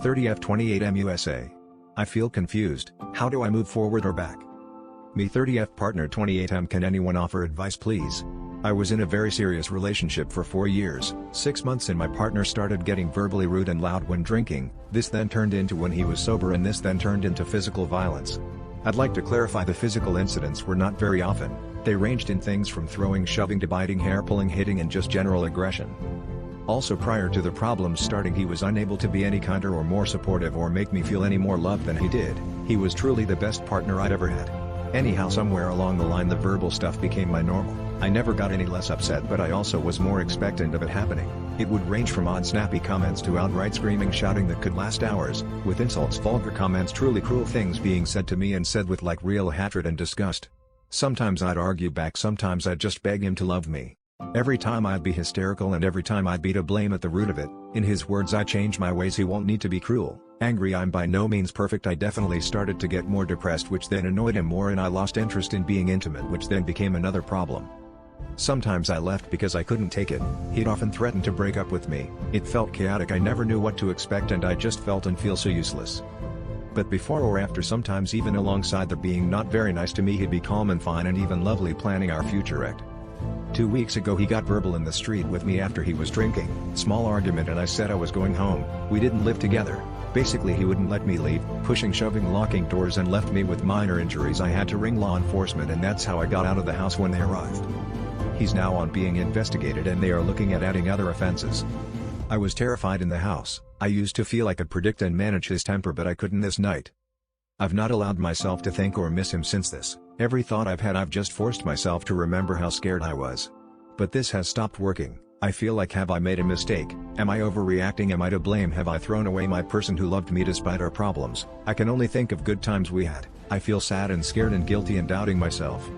30F28M USA. I feel confused. How do I move forward or back? Me 30F partner 28M. Can anyone offer advice please? I was in a very serious relationship for 4 years, 6 months and my partner started getting verbally rude and loud when drinking, this then turned into when he was sober and this then turned into physical violence. I'd like to clarify the physical incidents were not very often, they ranged in things from throwing, shoving to biting, hair pulling, hitting and just general aggression. Also prior to the problems starting he was unable to be any kinder or more supportive or make me feel any more loved than he did. He was truly the best partner I'd ever had. Anyhow, somewhere along the line the verbal stuff became my normal. I never got any less upset, but I also was more expectant of it happening. It would range from odd snappy comments to outright screaming, shouting that could last hours, with insults, vulgar comments, truly cruel things being said to me and said with like real hatred and disgust. Sometimes I'd argue back, sometimes I'd just beg him to love me. Every time I'd be hysterical and every time I'd be to blame at the root of it. In his words, I change my ways, he won't need to be cruel. Angry, I'm by no means perfect. I definitely started to get more depressed, which then annoyed him more, and I lost interest in being intimate, which then became another problem. Sometimes I left because I couldn't take it. He'd often threatened to break up with me. It felt chaotic, I never knew what to expect and I just felt and feel so useless. But before or after, sometimes even alongside the being not very nice to me, he'd be calm and fine and even lovely, planning our future act. 2 weeks ago he got verbal in the street with me after he was drinking. Small argument and I said I was going home. We didn't live together. Basically he wouldn't let me leave, pushing, shoving, locking doors and left me with minor injuries. I had to ring law enforcement and that's how I got out of the house when they arrived. He's now on being investigated and they are looking at adding other offenses. I was terrified in the house. I used to feel I could predict and manage his temper, but I couldn't this night. I've not allowed myself to think or miss him since this. Every thought I've had, I've just forced myself to remember how scared I was. But this has stopped working. I feel like, have I made a mistake? Am I overreacting? Am I to blame? Have I thrown away my person who loved me despite our problems? I can only think of good times we had. I feel sad and scared and guilty and doubting myself.